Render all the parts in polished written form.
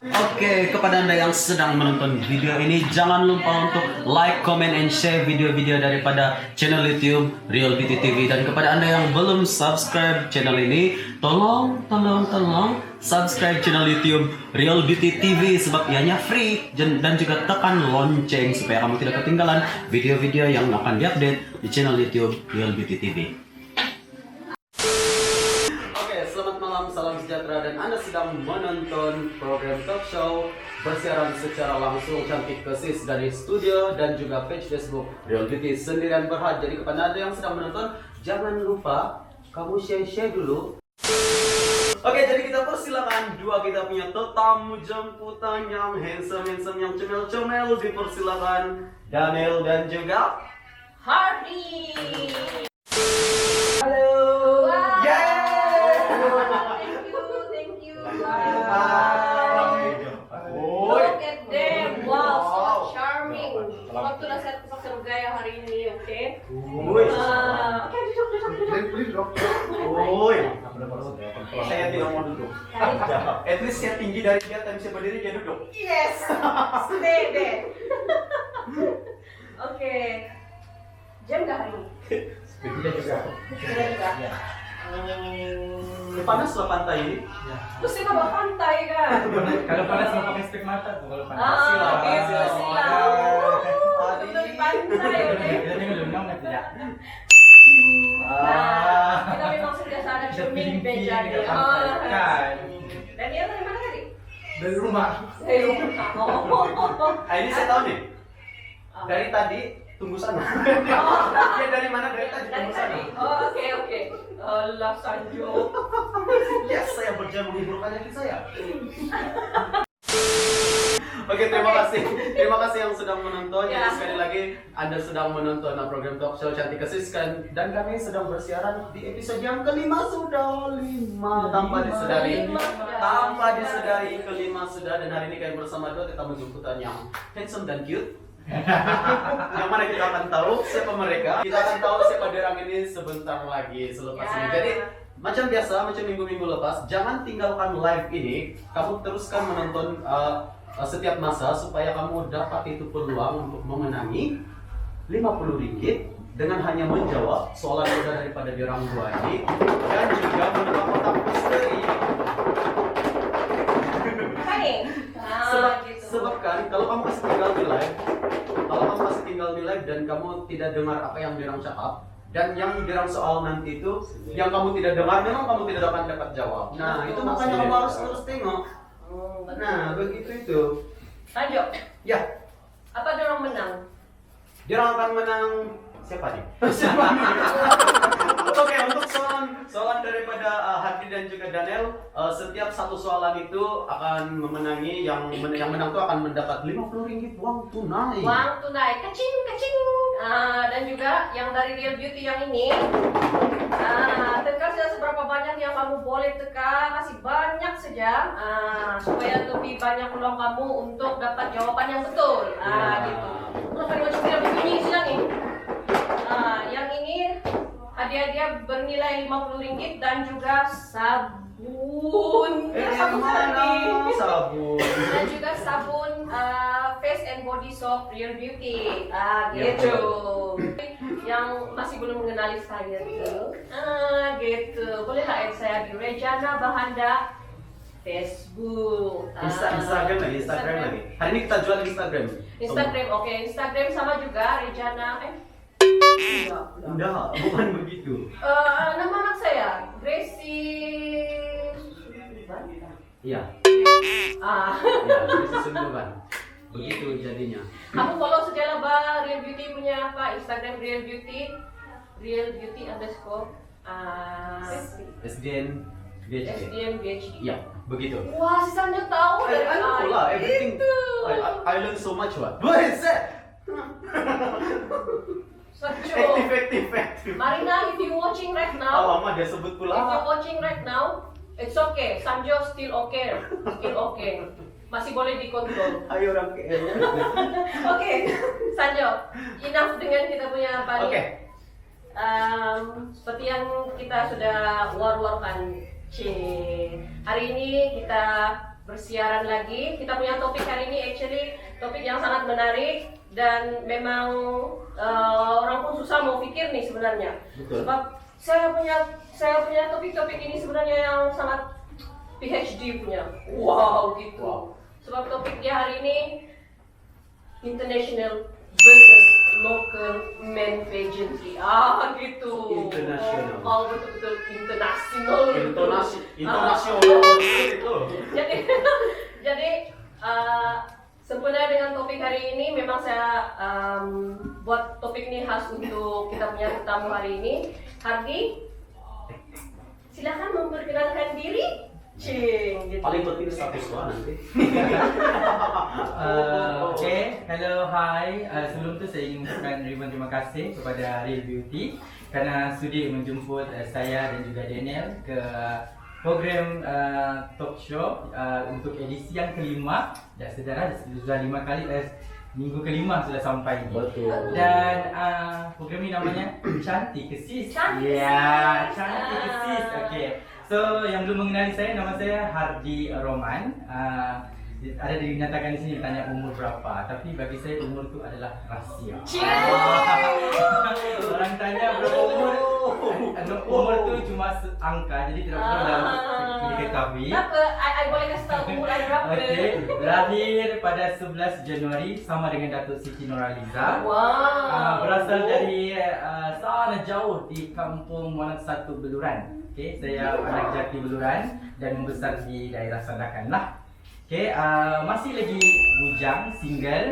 Oke, kepada Anda yang sedang menonton video ini, jangan lupa untuk like, comment, and share video-video daripada channel YouTube Real Beauty TV. Dan kepada Anda yang belum subscribe channel ini, tolong subscribe channel YouTube Real Beauty TV sebab ianya free, dan juga tekan lonceng supaya kamu tidak ketinggalan video-video yang akan diupdate di channel YouTube Real Beauty TV. Salam sejahtera, dan Anda sedang menonton program talk show bersiaran secara langsung Cantik Kesis dari studio dan juga page Facebook Real Beauty Sendirian Berhad. Jadi kepada Anda yang sedang menonton, jangan lupa kamu share dulu. Oke, jadi kita persilakan dua kita punya tetamu jemputan yang handsome, yang comel-comel. Dipersilakan Daniel dan juga Hardy. Halo. Look at them, wow, so charming. Waktu lah saya pakai gaya hari ini, oke? Oke, duduk. Oi, saya tidak mau duduk. At least saya tinggi dari dia, tapi saya berdiri dia duduk. Yes, stay there. Oke, jam gak hari ini? Tidak juga. Tidak juga. Panas lah pantai ini. Terus kita bawa pantai kan? Kalau panas mau pakai spek mata tuh kalau panas. Oke, silau. Untuk di pantai, oke? Jadi ngelunang nggak tidak? Nah, kita memang sentiasa ada cermin beja nih. Kan. Daniel dari mana tadi? Dari rumah. Dari rumah. Ini saya tahu nih. Dari tadi tunggu sana. Dia dari mana? Dari tadi tunggu sana. Oke. Allah Sanjo. Yes, saya berjaya menghiburkan hati saya. Oke, terima kasih yang sedang menonton. Jadi sekali lagi Anda sedang menonton program talk show Cantik Kesis, dan kami sedang bersiaran di episode yang kelima sudah. Tanpa disedari kelima sudah, dan hari ini kami bersama dua tetamu jemputan yang handsome dan cute. Yang mana kita akan tahu siapa mereka. Kita akan tahu siapa orang ini sebentar lagi selepas ini. Jadi macam biasa, macam minggu-minggu lepas, jangan tinggalkan live ini. Kamu teruskan menonton setiap masa supaya kamu dapat itu peluang untuk memenangi Rp50 dengan hanya menjawab soalan mudah daripada orang dua ini, dan juga menebak kotak misteri. Sebab kan kalau kamu masih tinggal di live, dan kamu tidak dengar apa yang dirang cakap, dan yang dirang soal nanti itu yang kamu tidak dengar, memang kamu tidak akan dapat jawab. Nah, itu makanya kamu harus terus tengok. Nah, begitu itu. Lanjut. Ya, Apa dorong menang? dirang akan menang siapa nih? Oke, untuk soalan daripada Hardy dan juga Daniel, setiap satu soalan itu akan memenangi, yang menang itu akan mendapat Rp50 uang tunai. Uang tunai, kecing. Dan juga yang dari Real Beauty yang ini, tekan saja seberapa banyak yang kamu boleh tekan, kasih banyak saja, supaya lebih banyak peluang kamu untuk dapat jawaban yang betul. Gitu. Untuk macam tidak begini silang nih. Yang ini hadiah bernilai Rp50 dan juga sabun. Sabun. Dan juga sabun face and body soap Real Beauty. Gitu. Yang masih belum mengenali saya tuh. Gitu. Bolehlah add saya di Rejana Bahanda Facebook. Instagram lagi. Hari ini kita jual Instagram. Oke. Instagram sama juga Rejana. Enggak, bukan begitu. Nama anak saya Gracie. Iya. Ya, Gracie Sunduban. Begitu jadinya. Kamu follow saja lah Real Beauty punya apa? Instagram Real Beauty _ SDN BHD. Ya, begitu. Wah, si Sanjo tahu dari I know lah, everything. I learn so much, what? What is that? Sanjo. Active. Marina, if you watching right now, Lama dia sebut if pula. you watching right now, it's okay. Sanjo still okay. Masih boleh dikontrol. Ayo orang KL. Oke, Sanjo, enough dengan kita punya apa nih? Oke. Seperti yang kita sudah war-warkan, hari ini kita bersiaran lagi. Kita punya topik hari ini actually topik yang sangat menarik dan memang orang pun susah mau pikir nih sebenarnya. Betul. Sebab saya punya topik-topik ini sebenarnya yang sangat PhD punya. Wow gitu. Wow. Sebab topiknya hari ini international versus local men pageantry. Gitu. International. Oh, betul-betul international. Internasional itu. Jadi sempurna dengan topik hari ini. Memang saya buat topik ini khas untuk kita punya tamu hari ini. Hardi, silakan memperkenalkan diri. Cing, gitu. Paling penting status gua nanti. Hello, hi. Sebelum tu saya ingin mengucapkan ribuan terima kasih kepada Real Beauty kerana sudi menjemput saya dan juga Daniel ke program talk show untuk edisi yang kelima. Dan saudara sudah 5 kali, minggu kelima sudah sampai ini. Betul. Dan program ini namanya Cantik Kesis. Cantik Ya, Kesis. Cantik Kesis. Okey. So, yang belum mengenali saya, nama saya Hardi Roman. Ada dinyatakan di sini tanya umur berapa, tapi bagi saya umur itu adalah rahsia. Orang tanya berapa umur, umur itu cuma angka, jadi tidak perlu diketahui. Kenapa? I boleh kasih tahu umur I berapa? Okey, lahir pada 11 Januari sama dengan Datuk Siti Nurhaliza. Wow. Berasal dari sana jauh di kampung Satu Beluran. Okey, saya anak jati Beluran dan membesar di daerah Sandakan lah. Okey, masih lagi bujang, single,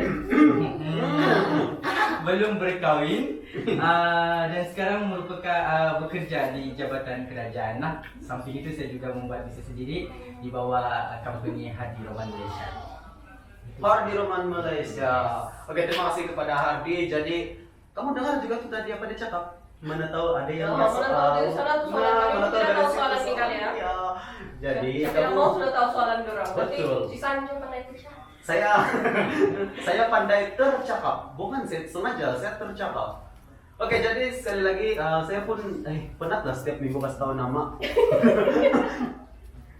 belum berkahwin, dan sekarang merupakan bekerja di Jabatan Kerajaan lah. Samping itu saya juga membuat bisnes sendiri di bawah company Hardi Roman Malaysia. Hardi Roman Malaysia. Oke, terima kasih kepada Hardi. Jadi kamu dengar juga tuh tadi apa dia cakap? Mana tahu ada yang Mana tahu dari sana tuh soalan kami. mana tahu Tidak dari tahu situ soalan nih kali ya. Iya. Jadi Tapi mau sudah tahu soalan dorang. Berarti Betul. si Sanjo pandai itu siapa? saya pandai tercakap, bukan saya sengaja, saya tercakap. Oke, jadi sekali lagi saya pun penat lah setiap minggu kasih tahu nama.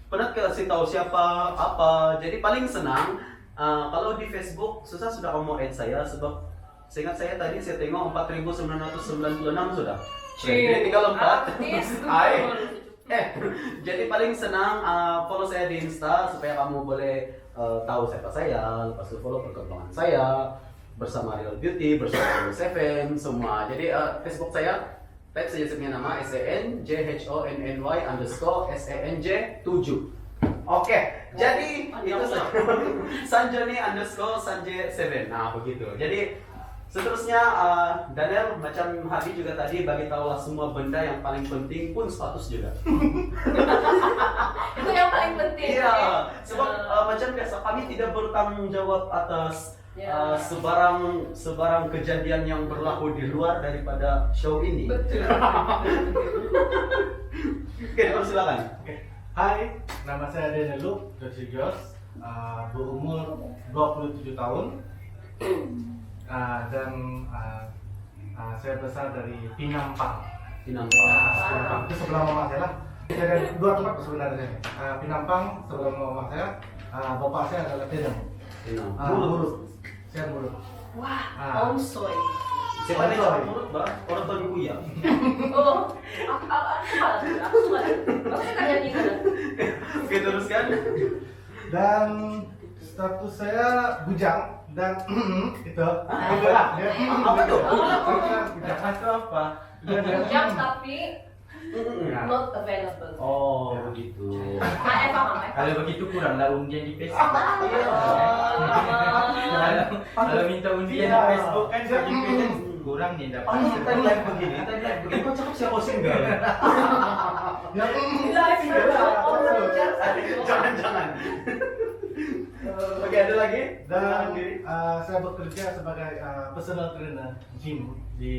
Penat kasih tahu siapa apa. Jadi paling senang kalau di Facebook susah sudah kamu add saya sebab seingat saya tadi saya tengok 4.996 sudah. Jadi tinggal 4. Artis Hai. Jadi paling senang follow saya di Insta supaya kamu boleh tahu siapa saya, lepas itu follow perkembangan saya bersama Real Beauty, bersama Seven semua. Jadi Facebook saya type saja sebenarnya nama SANJHONNY_SANJ7. Oke, jadi itu Sanjoni_Sanj7. Nah begitu. Jadi seterusnya Daniel macam Hardi juga tadi bagi tahulah semua benda yang paling penting pun status juga. Itu yang paling penting. Iya, oke? sebab macam biasa kami tidak bertanggung jawab atas Ya. sebarang kejadian yang berlaku di luar daripada show ini. Betul. Oke, silakan. Hai, nama saya Daniel Luke Dosigios, berumur 27 tahun dan saya besar dari Pinampang. Pinampang itu sebelah mama saya lah. Saya ada 2 tempat sebenarnya. Pinampang sebelah mama saya, bapak saya adalah Tenang. Murut. Saya Murut. Wah, onsoy. Siapa nih orang mulut, Mbak? Orang Bandung ya. Oh, aku suka. Aku suka nyanyi kan. Oke, teruskan. Dan status saya bujang dan itu lah ya. Apa tuh? Jangan itu apa? Jam tapi not available. Oh, begitu. Paham. Kalau begitu kuranglah undian di Facebook. Lama. Kalau minta undian di Facebook kan sedikit kurang nih dapat. Tadi live begini, kok cakap siapa single? Jangan. Oke, ada lagi? Dan saya bekerja sebagai personal trainer gym di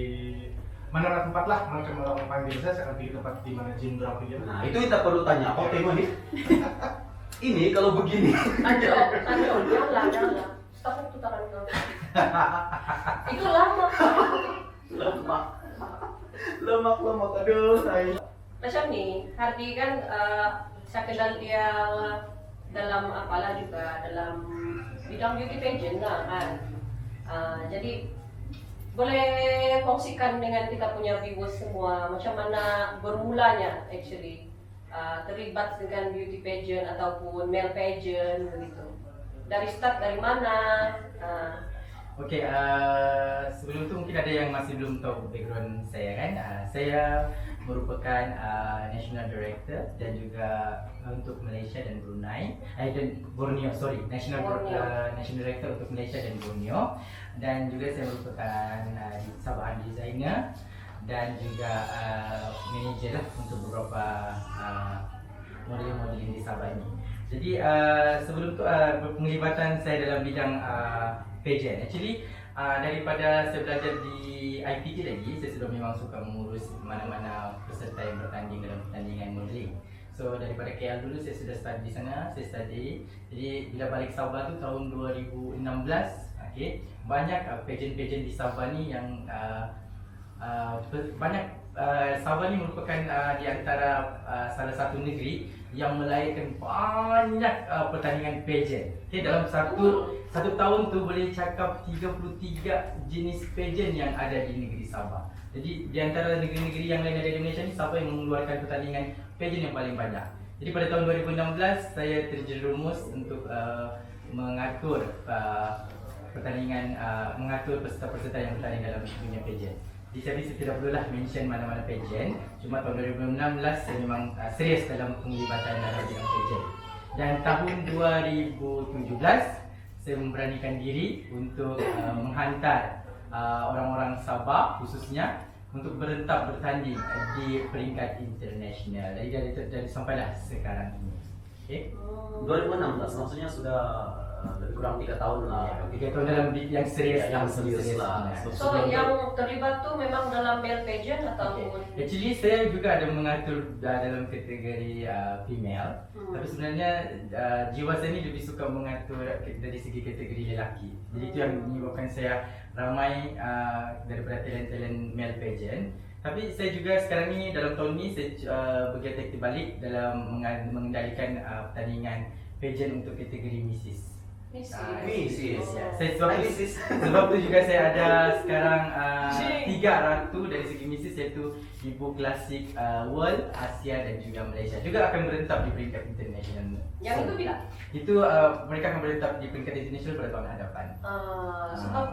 mana tempat lah, macam orang panggil saya akan pergi tempat di mana gym berapa gitu. Nah, itu kita perlu tanya, apa tema nih? Ini kalau begini. Janganlah. Stop putaran kau. Itu lama. Lemak, aduh, saya. Macam nih, Hardi kan saya kenal dia dalam apalah juga dalam bidang beauty pageant lah kan. Jadi boleh kongsikan dengan kita punya viewers semua macam mana bermulanya actually terlibat dengan beauty pageant ataupun male pageant begitu. Dari start dari mana? Okey, sebelum tu mungkin ada yang masih belum tahu background saya kan. Saya merupakan National Director dan juga untuk Malaysia dan Brunei dan Borneo, National Director untuk Malaysia dan Borneo, dan juga saya merupakan Sabahan Designer dan juga manager lah untuk beberapa model-model di Sabah ini. Jadi sebelum tu penglibatan saya dalam bidang pageant. Actually daripada saya belajar di IPT lagi, saya sudah memang suka mengurus mana-mana peserta yang bertanding dalam pertandingan modeling. So daripada KL dulu saya sudah study di sana, Jadi bila balik Sabah tu tahun 2016, okay, banyak pageant-pageant di Sabah ni yang Sabah ni merupakan di antara salah satu negeri yang melahirkan banyak pertandingan pageant. Okay, dalam satu tahun tu boleh cakap 33 jenis pageant yang ada di negeri Sabah. Jadi di antara negeri-negeri yang lain ada di Malaysia ni, Sabah yang mengeluarkan pertandingan pageant yang paling banyak. Jadi pada tahun 2016 saya terjerumus untuk mengatur pertandingan, mengatur peserta-peserta yang bertanding dalam dunia pageant. Jadi saya tidak perlulah mention mana-mana pageant. Cuma tahun 2016 saya memang serius dalam penglibatan dalam bidang pageant. Dan tahun 2017 saya memberanikan diri untuk menghantar orang-orang Sabah khususnya untuk berentap bertanding di peringkat international. Jadi dari sampailah sekarang ini. Okay? 2016 maksudnya sudah lebih kurang 3 tahun lah. 3 tahun dalam yang serius, yang serius lah. So yang terlibat tu memang dalam male pageant ataupun? Actually saya juga ada mengatur dalam kategori female. Tapi sebenarnya jiwa saya ni lebih suka mengatur dari segi kategori lelaki. Jadi itu yang menyebabkan saya ramai daripada talent-talent male pageant. Tapi saya juga sekarang ni dalam tahun ni saya bergerak terbalik dalam mengendalikan pertandingan pageant untuk kategori Mrs. Mrs. Sebab tu juga saya ada sekarang 3 ratu dari segi Mrs, iaitu Ibu Klasik World, Asia dan juga Malaysia. Juga akan berentap di peringkat international. Yang itu bila? Itu mereka akan berentap di peringkat international pada tahun hadapan. Sebab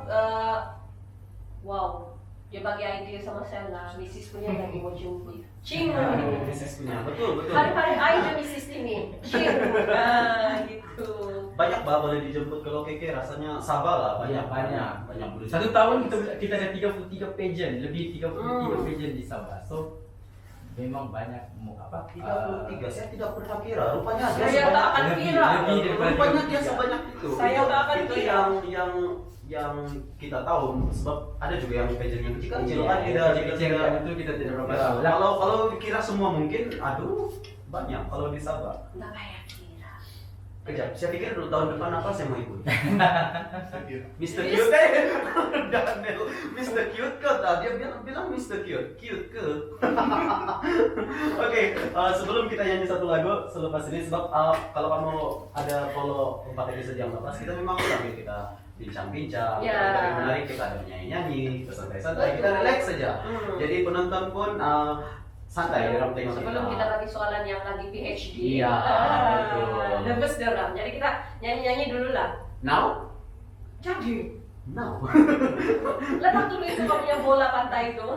wow, dia bagi idea sama saya lah. Mrs punya lagi mau jemput. Cing. Mrs punya, betul. Hari-hari aja Mrs ini. Cing. Gitu. Banyak boleh dijemput kalau keke rasanya Sabah lah, banyak. Satu tahun kita ada 33 pageant, lebih 33 pageant di Sabah. So memang banyak 33, saya tidak pernah kira. Rupanya dia Saya tak akan kira. Lebih daripada Rupanya dia 33. sebanyak itu. Saya tak akan itu kira. yang kita tahu, sebab ada juga yang pageant yang kecil-kecil kan, kecil itu kita tidak berapa tahu lah. Kalau dikira semua mungkin, aduh banyak kalau di Sabah. Nggak kayak kira. Kejap, saya pikir dulu tahun depan apa saya mau ikut. Mr. Yes. Cute Daniel, Mr. Cute ke? Dia bilang Mr. Cute ke? Oke, sebelum kita nyanyi satu lagu selepas ini, sebab kalau kamu ada follow 4 episode yang lepas, kita memang sambil kita bincang-bincang, kita menarik, kita ada nyanyi-nyanyi, kita santai-santai, kita relax saja. Jadi penonton pun santai orang tengok kita. Sebelum kita lagi soalan yang lagi PhD. Iya, betul. Nervous dia orang. Jadi kita nyanyi-nyanyi dulu lah. Now? Jadi. Now. Letak dulu itu kamu punya bola pantai itu.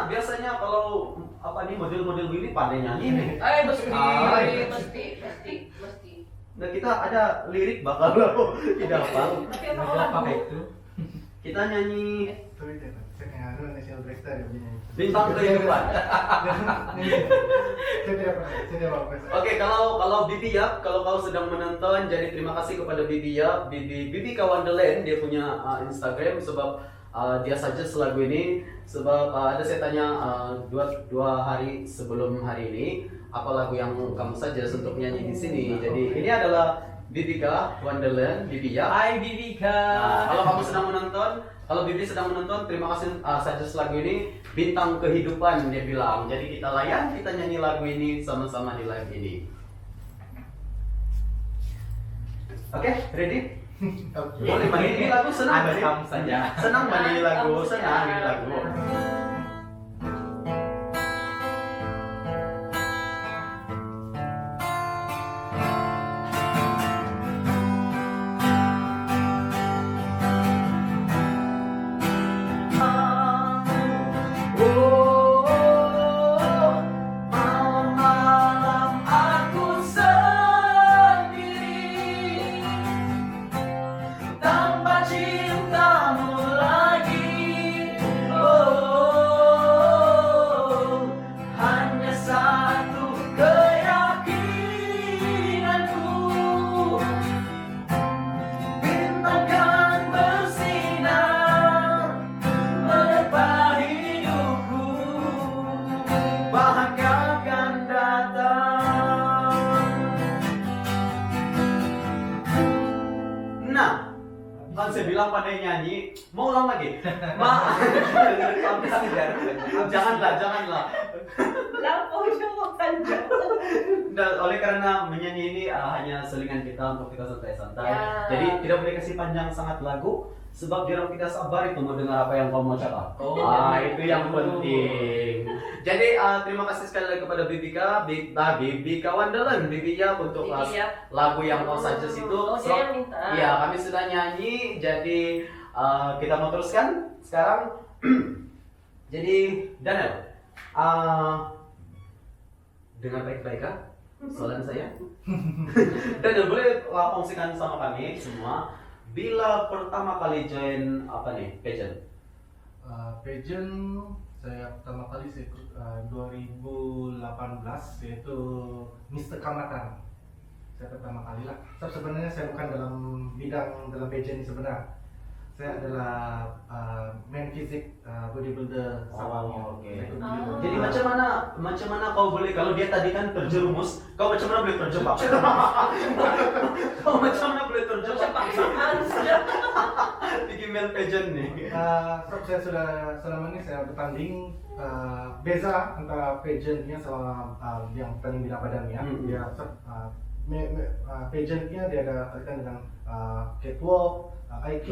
Biasanya kalau model-model begini pandai nyanyi nih. Mesti. Nah kita ada lirik bakal tidak hafal. Tapi Apa itu? Kita nyanyi Saya National Director dia punya. Bintang Kehidupan. Saya tidak apa. Oke, kalau Bibi ya, kalau kau sedang menonton, jadi terima kasih kepada Bibi ya, Bibi Wonderland, dia punya Instagram, sebab dia saja lagu ini, sebab ada saya tanya dua hari sebelum hari ini, apa lagu yang kamu saja untuk nyanyi di sini. Jadi ini adalah Bibika Wonderland, Bibi ya. Hai Bibika. Kalau kamu sedang menonton, kalau Bibi sedang menonton, terima kasih saja lagu ini, Bintang Kehidupan dia bilang. Jadi kita layan, kita nyanyi lagu ini sama-sama di live ini. Oke, ready? Oke. Boleh manili lagu senang Ada sih. kamu saja. Senang manili lagu, Kamu senang saja. manili lagu. Malam-malam aku sendiri tanpa cintamu lagi. Oh, hanya satu keyakinanku, bintang kan bersinar menebar hidupku, bahagia akan datang. Nah, kan saya bilang pandai nyanyi, mau ulang lagi? Janganlah. Lampau jauh panjang. Dan oleh karena menyanyi ini hanya selingan kita untuk kita santai-santai. Ya. Jadi tidak boleh kasih panjang sangat lagu, sebab biar kita sabar itu mendengar apa yang kau mau cakap. Itu yang penting. Jadi terima kasih sekali lagi kepada Bibika Wonderland, Bibi ya untuk Bibi ya. lagu yang kau suggest itu. Oh, dia yang minta. Iya, kami sudah nyanyi, jadi kita mau teruskan sekarang. Jadi Daniel, dengan baik-baik kan? Soalan saya. Daniel, boleh kongsikan sama kami semua, bila pertama kali join apa nih, pageant? Pageant saya pertama kali saya ikut 2018 yaitu Mr. Kamatan. Saya pertama kali lah. Sebenarnya saya bukan dalam pageant ini sebenarnya. Saya adalah main fisik bodybuilder Sabangnya. Oke. Saya ikut Ah. bodybuilder. Jadi macam mana kau boleh, kalau dia tadi kan terjerumus, kau macam mana boleh terjebak? Kau macam mana boleh terjebak? Paksaan sudah. Di Gmail pageant nih. Sebab saya sudah selama ini saya bertanding beza antara pageantnya sama yang tanding bina badannya. Dia pageantnya dia ada kaitan dengan catwalk, IQ.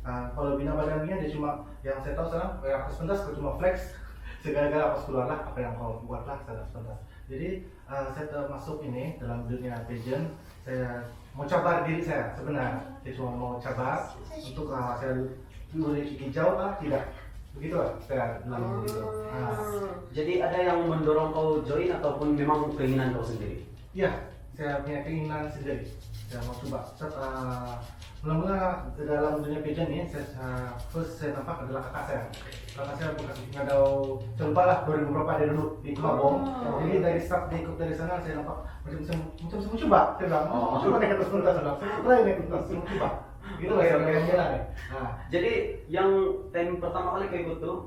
Kalau bina badannya dia cuma, yang saya tahu sekarang atas pentas kau cuma flex segala-gala apa keluar lah apa yang kau buat lah atas pentas. Jadi saya termasuk ini dalam dunia pageant. Saya mau cabar diri saya sebenarnya. Saya cuma mau cabar untuk saya dulu hijau lah tidak. Begitulah saya bilang begitu. Jadi ada yang mendorong kau join ataupun memang keinginan kau sendiri? Iya, saya punya keinginan sendiri. Saya mau coba. Mula-mula dalam dunia pageant ini, saya nampak adalah kakak saya. Kakak saya bukan ngadau, saya lupa lah 2000 berapa dia dulu di Kemabong. Jadi dari start dia ikut dari sana, saya nampak macam saya mau coba. Saya bilang, coba naik atas pentas. Saya bilang, saya naik atas, saya mau coba. Gitu lah, saya pengen jalan nih. Jadi yang time pertama kali kau ikut tuh,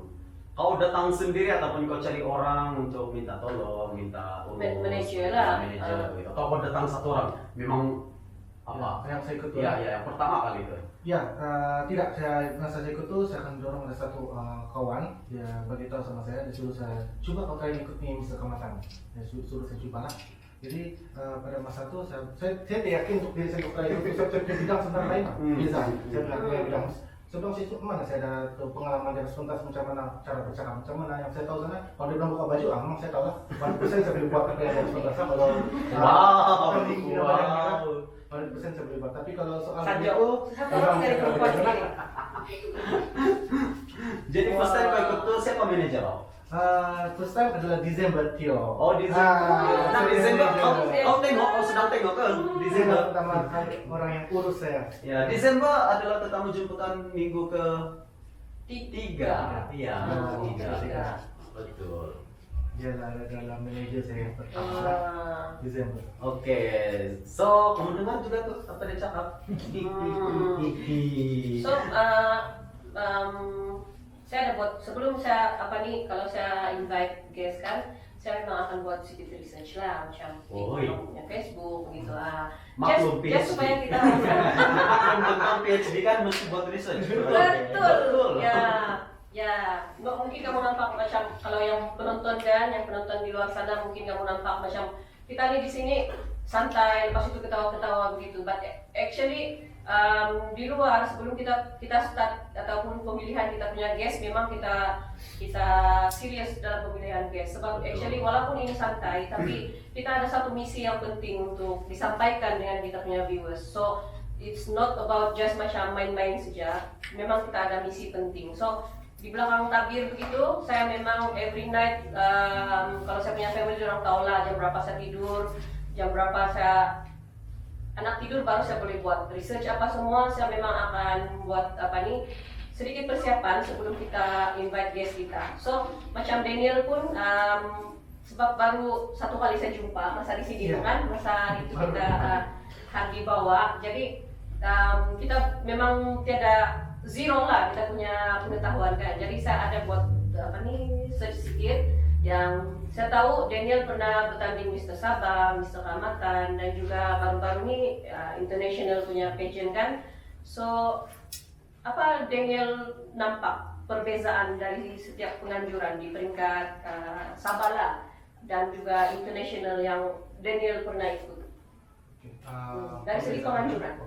kau datang sendiri ataupun kau cari orang untuk minta tolong, minta urus, Manajer lah. manajer gitu. Atau kau datang satu orang, memang apa? Yang saya ikut tuh. Iya, yang pertama kali itu. Ya, tidak. Saya ikut tuh, saya akan dorong ada satu kawan. Dia beritahu sama saya, dia suruh saya coba kau kali ikut nih Mr. Kamatan. Dia suruh saya coba lah. Jadi pada masa itu saya tidak yakin untuk diri saya kali ikut. Saya bidang sebentar lain bisa. Saya bilang saya bidang. Sebelum saya ikut mana saya ada pengalaman dari pentas macam mana cara bercakap macam mana yang saya tahu sana. Kalau dia bilang buka baju, memang saya tahu lah. Persen saya boleh buat apa yang dari pentas. Kalau Wow. 100% saya boleh buat. Tapi kalau soal Saja. itu, Satu orang dari perempuan sendiri. Jadi first time kau ikut tuh siapa manajer kau? First time adalah December Tio. Oh, Desember. Nah, Desember kau tengok, kau sedang tengok kan? Desember Desember. pertama kali orang yang urus saya. Ya, Desember adalah tetamu jemputan minggu ke tiga. Iya, tiga. Betul. Dia adalah manajer saya yang pertama. Desember. Oke, so kamu dengar juga tuh apa dia cakap? So, saya ada buat sebelum saya kalau saya invite guest kan, saya memang akan buat sedikit research lah macam punya Facebook begitu lah. Maklum Just supaya kita tentang PhD kan mesti buat research. betul. Ya, mungkin kamu nampak macam kalau yang penonton di luar sana mungkin kamu nampak macam kita nih di sini santai, lepas itu ketawa-ketawa begitu. But actually di luar sebelum kita start ataupun pemilihan kita punya guest, memang kita serius dalam pemilihan guest. Sebab actually walaupun ini santai, tapi kita ada satu misi yang penting untuk disampaikan dengan kita punya viewers. So it's not about just macam main-main saja. Memang kita ada misi penting. So di belakang tabir begitu, saya memang every night kalau saya punya family orang tahu lah jam berapa saya tidur, jam berapa saya anak tidur baru saya boleh buat research apa semua. Saya memang akan buat sedikit persiapan sebelum kita invite guest kita. So macam Daniel pun sebab baru satu kali saya jumpa masa di sini kan, masa itu kita Hardi bawa, jadi kita memang tiada zero lah kita punya pengetahuan kan. Jadi saya ada buat search sedikit yang saya tahu Daniel pernah bertanding Mr. Sabah, Mr. Kalimantan, dan juga baru-baru ini international punya pageant kan. So apa Daniel nampak perbezaan dari setiap penganjuran di peringkat Sabala dan juga international yang Daniel pernah ikut? Dari segi penganjuran.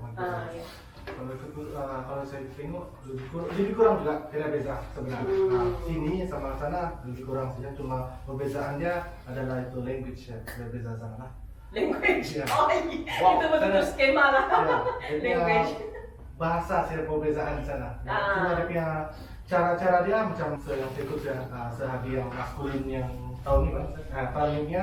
Ya. Kalau saya tengok lebih kurang juga tidak beza sebenarnya. Sini sama sana lebih kurang saja, cuma perbezaannya adalah itu language ya, berbeza sana lah. Language. Ya. Oh iya. Itu betul skema lah. Language. Bahasa sih perbezaan di sana. Cuma dia punya cara-cara dia macam yang ikut ya, sehari yang maskulin yang tahun ini, tahunnya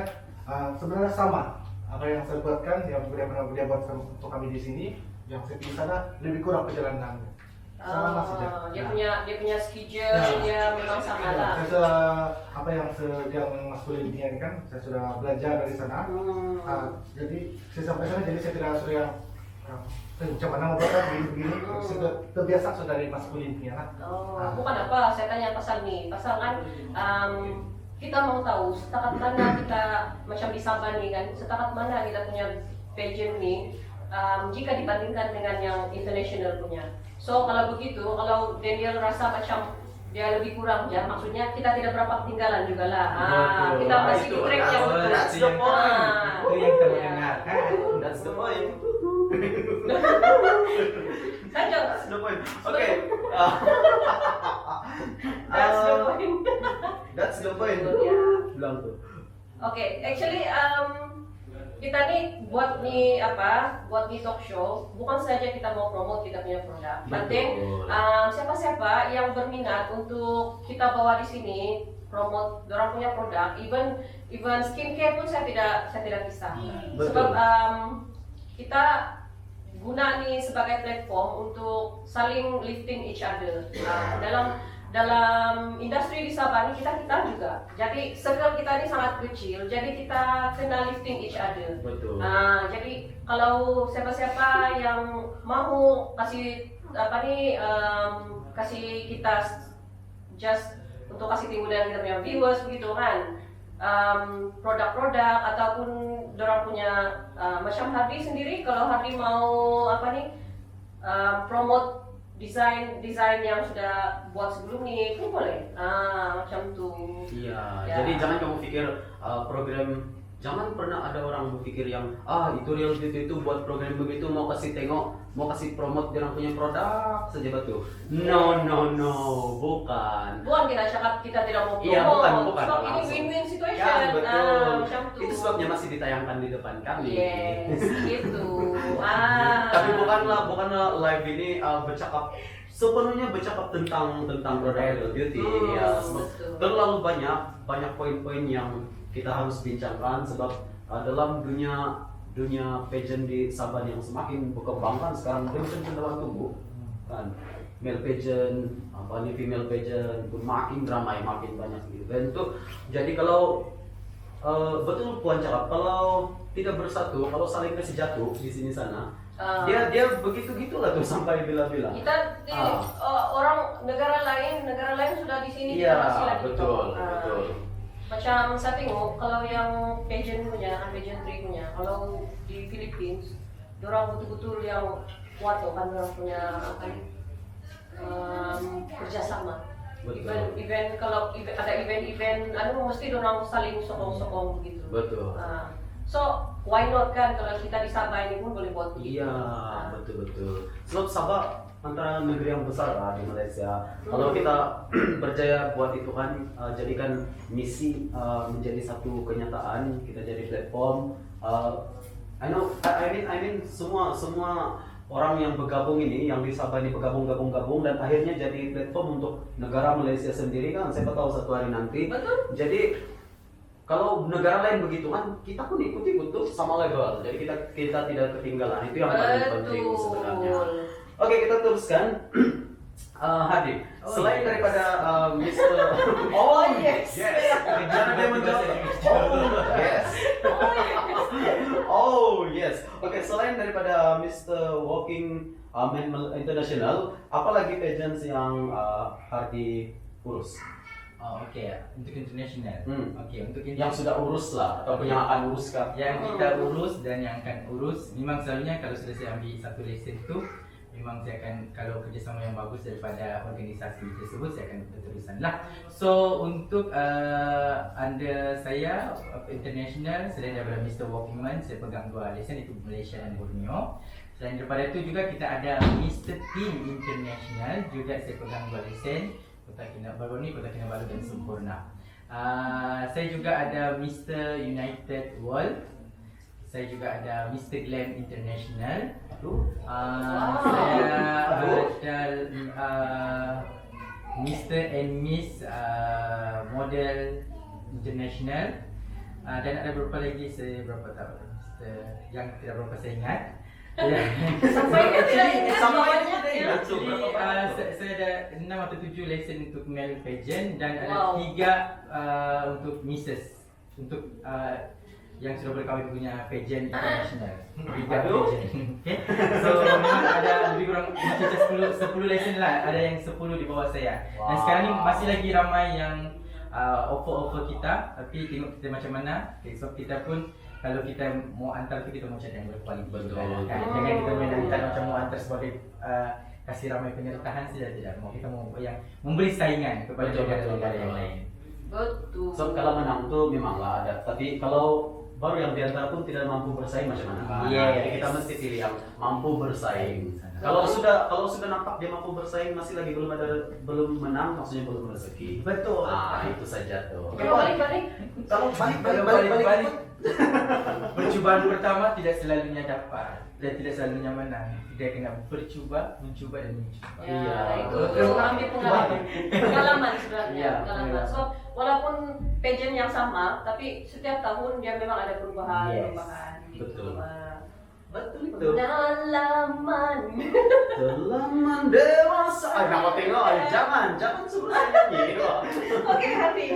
sebenarnya sama. Apa yang saya buatkan, yang pernah dia buat untuk kami di sini, yang saya pilih sana lebih kurang perjalanannya. Sama saja. Dia punya schedule dia memang sama lah. Saya apa yang maskulin ini kan, saya sudah belajar dari sana. Jadi saya sampai sana, jadi saya tidak sudah yang macam mana mau buat begini. Sudah terbiasa sudah dari maskulinnya lah. Bukan apa, saya tanya pasal nih, pasal kan kita mau tahu setakat mana kita macam di Sabah nih kan, setakat mana kita punya pageant nih jika dibandingkan dengan yang international punya. So kalau begitu, kalau Daniel rasa macam dia lebih kurang ya, maksudnya kita tidak berapa ketinggalan juga lah. Kita masih di track yang betul. That's the point. Itu yang kita mendengarkan. That's the point. Saja. That's the point. Okay. That's the point. That's the point. Yeah. Bilang tuh. Okay, actually kita nih buat nih talk show bukan saja kita mau promote kita punya produk. Penting siapa-siapa yang berminat untuk kita bawa di sini promote orang punya produk, even skincare pun saya tidak bisa. Sebab kita guna nih sebagai platform untuk saling lifting each other. Dalam industri di Sabah ini kita juga. Jadi circle kita ini sangat kecil. Jadi kita kena lifting each other. Betul. Jadi kalau siapa-siapa yang mau kasih kasih kita just untuk kasih timulan kita punya viewers begitu kan. Produk-produk ataupun dorang punya macam Hardi sendiri, kalau Hardi mau promote desain yang sudah buat sebelum ini pun boleh, macam tuh. Iya, Ya. jadi jangan kamu pikir program, jangan pernah ada orang berpikir yang itu Real Beauty itu buat program begitu mau kasih tengok, mau kasih promote dia punya produk saja betul. No, bukan. Bukan kita cakap kita tidak mau promote. Iya, bukan. Sebab ini Langsung. win-win situation. Ya, betul. Macam tuh. Itu sebabnya masih ditayangkan di depan kami. Yes, gitu. Tapi bukanlah live ini sepenuhnya bercakap tentang produk Real Beauty. Ya, betul. terlalu banyak poin-poin yang kita harus bincangkan sebab dalam dunia pageant di Sabah yang semakin berkembang kan sekarang belum cenderung tumbuh kan, male pageant, female pageant pun makin ramai, makin banyak event tuh. Jadi kalau betul Puan cakap, kalau tidak bersatu, kalau saling kasih jatuh di sini sana, dia begitu-gitulah tuh sampai bila-bila. Kita orang negara lain sudah di sini Iya, masih lagi betul. Macam saya tengok kalau yang pageantry punya, kalau di Philippines, orang betul-betul yang kuat loh kan, orang punya kerjasama. Kalau ada event mesti orang saling sokong-sokong begitu. Betul. So why not kan kalau kita di Sabah ini pun boleh buat begitu. Iya, betul-betul. Sebab Sabah antara negeri yang besar lah di Malaysia. Kalau kita berjaya buat itu kan, jadikan misi menjadi satu kenyataan, kita jadi platform. I mean semua orang yang bergabung ini, yang di Sabah ini bergabung dan akhirnya jadi platform untuk negara Malaysia sendiri kan. Siapa tahu satu hari nanti. Betul. Jadi kalau negara lain begitu kan, kita pun ikut tuh sama level. Jadi kita tidak ketinggalan. Itu yang paling penting sebenarnya. Oke, kita teruskan. Hadi, selain daripada Mr. Oh yes. Karena dia menjawab. Yes. Oh yes. Oke, selain daripada Mr. Walking Man International, apalagi pageants yang Hadi urus? Oh, okey. Untuk international. Okey, untuk Yang sudah urus lah atau yang akan urus kan? yang kita urus dan yang akan urus, memang selalunya kalau sudah saya ambil satu lesen tu, memang saya akan, kalau kerjasama yang bagus daripada organisasi tersebut, saya akan berterusan lah. So untuk under saya international, selain daripada Mr. Walking Man, saya pegang 2 lesen, itu Malaysia dan Borneo. Selain daripada itu juga kita ada Mr. Team International, juga saya pegang 2 lesen, Kota Kinabalu ni, Kota Kinabalu dan Sempurna. Saya juga ada Mr. United World. Saya juga ada Mr. Glam International. Saya ada Mr. and Miss Model International. Dan ada beberapa lagi, saya berapa tahu Mr. yang tidak berapa saya ingat. Sampai ke tidak ingat semuanya. Actually, saya ada 6 atau 7 lesson untuk male pageant dan Wow. ada 3 untuk misses, untuk yang sudah berkahwin punya pageant international. 3 pageant. Okay. So memang ada lebih kurang macam 10 lesson lah. Ada yang 10 di bawah saya. Dan sekarang ni masih lagi ramai yang offer kita, tapi tengok kita macam mana. Okay, so kita pun kalau kita mau antar tu, kita mau cari yang berkualiti. Betul. Kan? Jangan kita main antar macam mau antar sebagai kasih ramai penyertaan saja, tidak. Mau kita mau yang memberi saingan kepada negara-negara yang lain. Betul. So kalau menang tuh memanglah ada, tapi kalau baru yang diantara pun tidak mampu bersaing macam mana? Yes. Jadi kita mesti pilih yang mampu bersaing. Kalau sudah nampak dia mampu bersaing, masih lagi belum menang, maksudnya belum rezeki. Betul. Itu saja tuh. Kalau balik-balik. Kalau Kalau balik-balik, percubaan pertama tidak selalunya dapat dan tidak selalunya menang. Kita kena bercuba, mencuba dan mencuba. Iya, itu betul. ambil pengalaman sebenarnya. Iya, Pengalaman. So walaupun pageant yang sama, tapi setiap tahun dia memang ada perubahan. Yes. Gitu. Betul. Betul itu. Pengalaman. Telaman dewasa. Nak mau tengok? Jangan sebelum saya nyanyi. Oke, Hadi.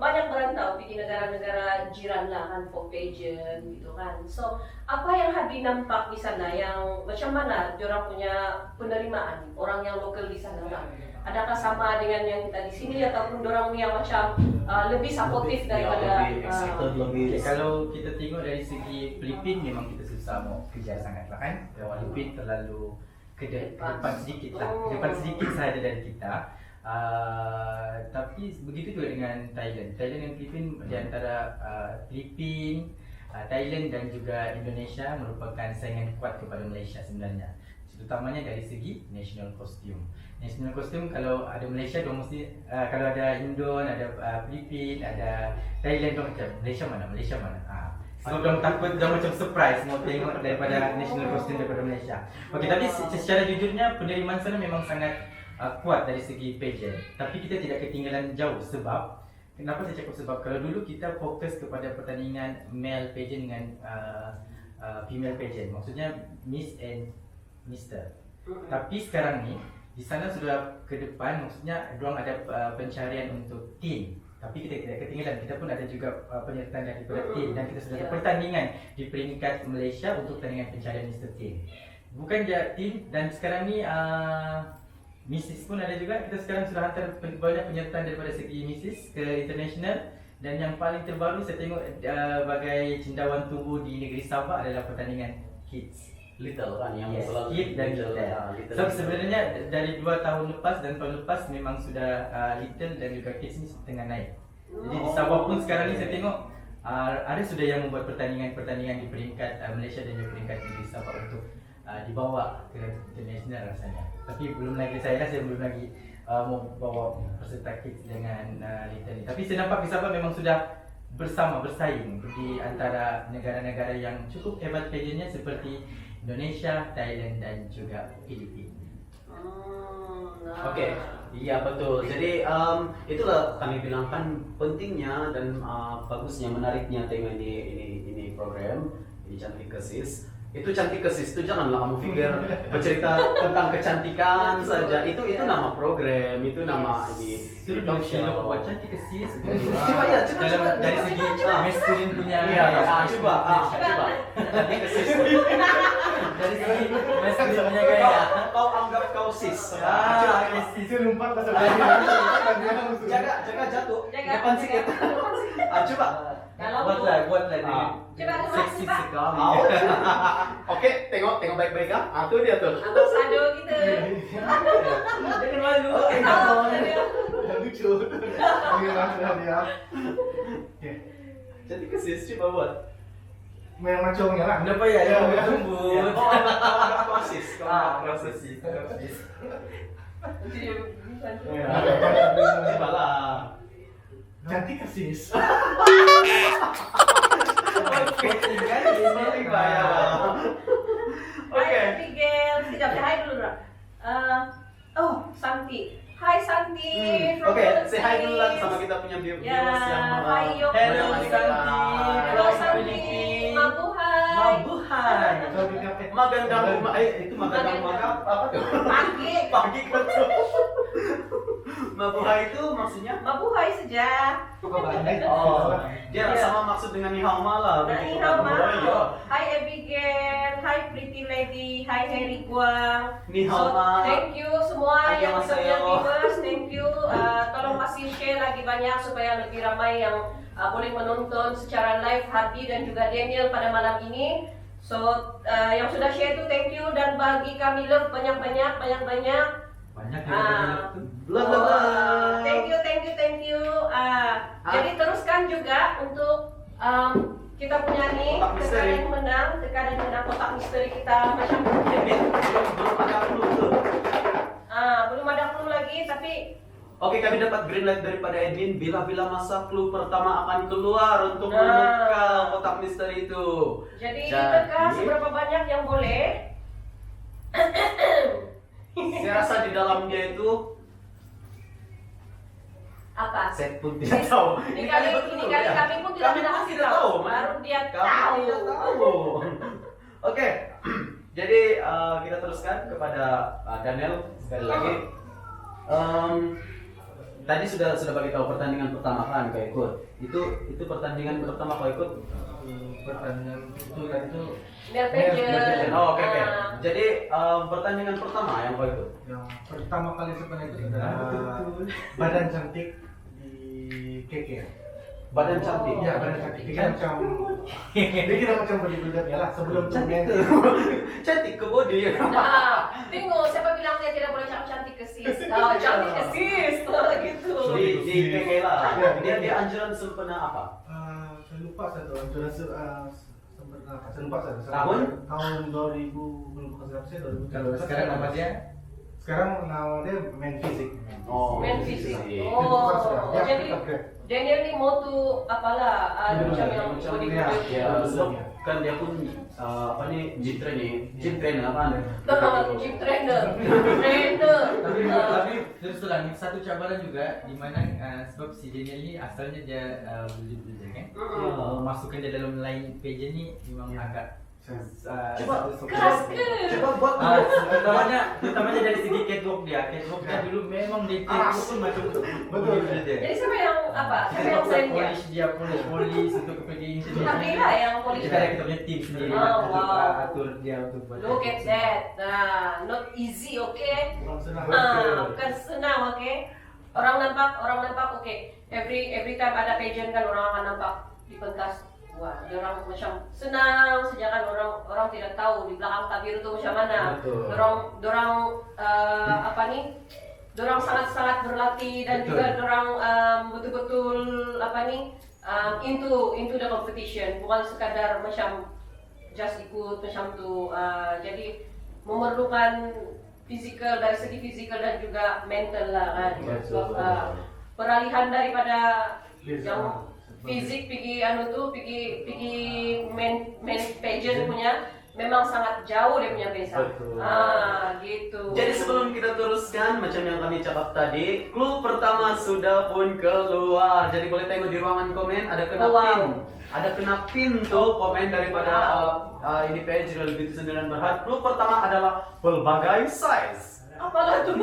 Banyak merantau di negara-negara jiran lah kan for pageant gitu kan. So apa yang Hadi nampak di sana yang macam mana diorang punya penerimaan orang yang lokal di sana lah? Adakah sama dengan yang kita di sini ataupun diorang yang macam lebih supportive daripada lebih excited, lebih. Okay, kalau kita tengok dari segi Filipin, memang kita susah mau kejar sangat lah kan. Filipin terlalu ke depan sedikit lah, depan sedikit sahaja dari kita. Tapi begitu juga dengan Thailand. Thailand dan Filipin di antara Filipin, Thailand dan juga Indonesia merupakan saingan kuat kepada Malaysia sebenarnya. Terutamanya dari segi national costume. National costume kalau ada Malaysia dia mesti kalau ada Indon, ada Filipin, ada Thailand dia macam Malaysia mana. So dia takut dia macam surprise mau tengok daripada national costume daripada Malaysia. Okey, tapi secara jujurnya penerimaan sana memang sangat kuat dari segi pageant. Tapi kita tidak ketinggalan jauh sebab kenapa saya cakap sebab kalau dulu kita fokus kepada pertandingan male pageant dengan female pageant. Maksudnya Miss and Mr. Tapi sekarang ni di sana sudah ke depan, maksudnya diorang ada pencarian untuk team. Tapi kita tidak ketinggalan, kita pun ada juga penyertaan daripada team dan kita sudah ada pertandingan di peringkat Malaysia untuk pertandingan pencarian Mr. Team. Bukan je team, dan sekarang ni Mrs. pun ada juga. Kita sekarang sudah hantar banyak penyertaan daripada segi Mrs. ke international. Dan yang paling terbaru saya tengok bagai cendawan tubuh di negeri Sabah adalah pertandingan kids. Little kan yang Yes, selalu kid dan little. So sebenarnya dari 2 tahun lepas dan tahun lepas memang sudah little dan juga kids ni tengah naik. Jadi di Sabah pun sekarang ni saya tengok ada sudah yang membuat pertandingan di peringkat Malaysia dan juga peringkat di Sabah untuk dibawa ke international rasanya. Tapi belum lagi saya belum lagi mau bawa peserta kids dengan Lita ni. Tapi saya nampak di Sabah memang sudah bersaing di antara negara-negara yang cukup hebat pageantnya seperti Indonesia, Thailand dan juga Filipina. Oke, iya betul. Jadi itulah kami bilang kan pentingnya dan bagusnya, menariknya tema ini program ini Cantik Kesis. Itu Cantik Kesis itu janganlah kamu pikir bercerita tentang kecantikan saja. Itu nama program, itu nama ini. Itu dong Sheila buat Cantik Kesis. Coba ya, coba dari segi maskulin punya. Iya, coba. Cantik Kesis. Dari segi maskulin punya gaya. Kau anggap kau sis. Coba Sis lompat ke sebelah. Jaga jatuh. Jaga. Depan sikit. Coba. Kalau buatlah coba seksi sekali. Mau? Oke, tengok baik-baik kan? Tuh dia tuh. abang Sado kita. Jangan malu. Tahu dia. Lucu. Dia. Jadi kesis coba buat. Main macongnya lah. Kenapa ya? Ya. Lembut. Kau anggap kau sis. Kesis. Coba lah. Cantik Kesis. Oke. Hai Abigail, sekejap hai dulu Ra. Oh Santi, hai Santi. from Oke, say hi Philippines. dulu lah sama kita punya viewers Ya, yang hai Yoko. Hello, menonton Santi. kita. Halo Santi, mabuhay. Mabuhay. Magandang itu magandang apa tuh? Pagi, Pagi kan tuh. Mabuhay itu maksudnya? mabuhay saja. Oh, dia Ya. sama maksud dengan nihau malah. Nah, begitu ini kan? Hama. Oh, iya. Hai Abigail, hai Pretty Lady, hai Harry Guang. Ni hao ma. Thank you semua yang Annyeonghaseyo. sudah viewers, thank you. Tolong kasih share lagi banyak supaya lebih ramai yang boleh menonton secara live Hardy dan juga Daniel pada malam ini. So yang sudah share itu thank you dan bagi kami love banyak-banyak. Banyak yang Blah, blah, blah. Thank you. Jadi teruskan juga untuk kita punya nih Kotak misteri. teka dan menang kotak misteri kita macam Ini belum ada clue tuh. belum ada clue lagi tapi Oke, kami dapat green light daripada admin bila masa clue pertama akan keluar untuk Nah. membuka kotak misteri itu. jadi Jadi- teka seberapa banyak yang boleh. Saya rasa di dalamnya itu Apa? saya pun tidak tahu. Ini kali ya. kami pun tidak Kami ada pun kasih tidak tahu. tahu. Baru dia Kami tahu. tidak tahu. Oke, jadi kita teruskan kepada Daniel sekali lagi. Tadi sudah bagi tahu pertandingan pertama kan kau ikut. Itu pertandingan pertama kau ikut. Pertandingan itu tadi itu Biar pageant. Oh, oke. Jadi pertandingan pertama yang kau ikut. yang pertama kali saya pernah ikut adalah badan cantik di KK. Badan cantik. Iya, badan cantik. Dia kira macam bodybuilder ya lah sebelum Cantik. turnamen. Cantik ke body. Nah, tengok siapa bilang dia tidak boleh cantik ke sis. Cantik ke sis. Gitu. Di KK lah. Dia anjuran sempena apa? Saya lupa satu anjuran sempurna apa? Saya lupa satu. Tahun? Tahun 2000 belum lupa saya 2000. Kalau sekarang nama dia Sekarang nama dia main fisik. Oh, Main fisik. fisik. Oh, Ya, jadi upgrade. Daniel ni mau tu apalah macam yang Macam bodybuilder. ya, sebab kan dia pun apa nih gym trainer kan. Gym trainer. tapi terus terang ini satu cabaran juga di mana sebab si Daniel ni asalnya dia bodybuilder kan. Masukkan dia dalam line pageant ni memang agak Coba Keras ke? Coba buat utamanya dari segi catwalk dia dulu memang dia catwalk pun macam bodybuilder. Jadi siapa yang apa? Siapa yang Kita send dia? polish untuk pergi Tapi lah yang polish. kita ada kita punya tim sendiri Oh, untuk wow. atur dia untuk buat. Look at that. Nah, not easy, okay? Kurang senang. Bukan senang, okay? Orang nampak, okay. Every time ada pageant kan orang akan nampak di pentas. Wah, dia orang macam senang saja kan orang tidak tahu di belakang tabir itu macam mana. Betul. Dorang apa nih? Dorang sangat berlatih dan Betul. juga dorang betul-betul apa nih? into the competition, bukan sekadar macam just ikut macam tu. Jadi memerlukan fizikal, dari segi fizikal dan juga mental lah kan. Sebab peralihan daripada yang fisik pergi main pageant punya memang sangat jauh dia punya beza. Betul. Gitu. Jadi sebelum kita teruskan, macam yang kami cakap tadi, clue pertama sudah pun keluar. Jadi boleh tengok di ruangan komen ada kena pin. Ada kena pin tuh komen daripada ini page Real Beauty 9 Berhad. Clue pertama adalah pelbagai size. Apalah tuh?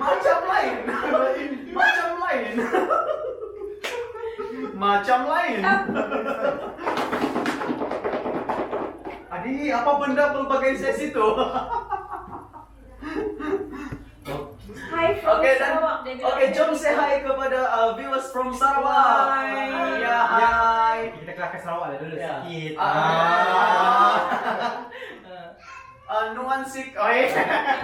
Macam lain. Macam lain. Macam lain. Adi, apa benda pelbagai size itu? Hai from Oke, dan Sarawak, dia bilang. jom say hi kepada viewers from Sarawak. Hai. Ya, hai. Kita kelakar Sarawak lah dulu Ya. sikit. Nuansik, oi.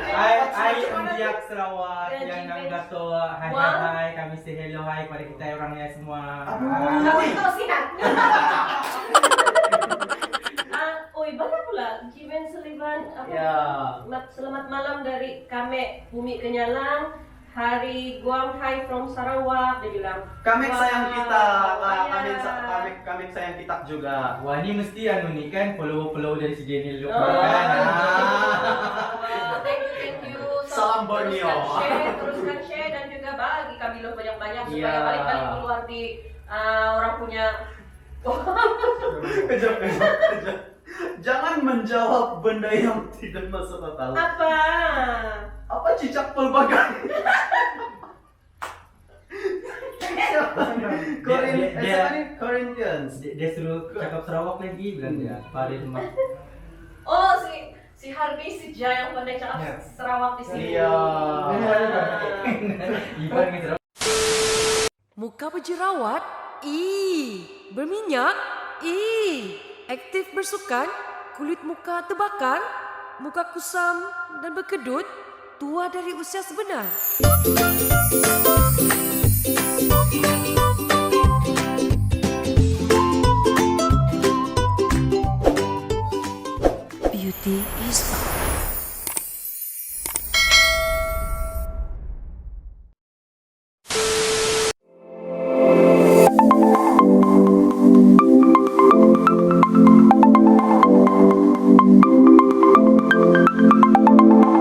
Hai Andiak Sarawak Dan yang nang Jimin. gato hai kami say hello hai kepada kita orangnya semua. Kamu itu sihat. Oi, bagaimana pula Jimin Sullivan Ya. Selamat malam dari kami Bumi Kenyalang, Hari Guam, Hai from Sarawak, dia bilang. Kami Wah, sayang kita, ya. kami sayang kita juga. Wah ini mesti nih kan follow dari si Daniel dulu Oh. kan. Thank you. Salam Borneo. Teruskan share dan juga bagi kami lo banyak-banyak supaya Iya. balik-balik keluar di orang punya. Kejap. Jangan menjawab benda yang tidak masuk akal. Apa? Apa cicak pelbagai? Corinthians. Dia suruh cakap Sarawak lagi bilang dia. Pada tempat. Oh, si Harvey si Jai yang pandai cakap Ya. Sarawak di sini. Iya. Iban dengan Sarawak. Muka berjerawat? Berminyak? Aktif bersukan? Kulit muka terbakar? Muka kusam dan berkedut? Tua dari usia sebenar? Beauty is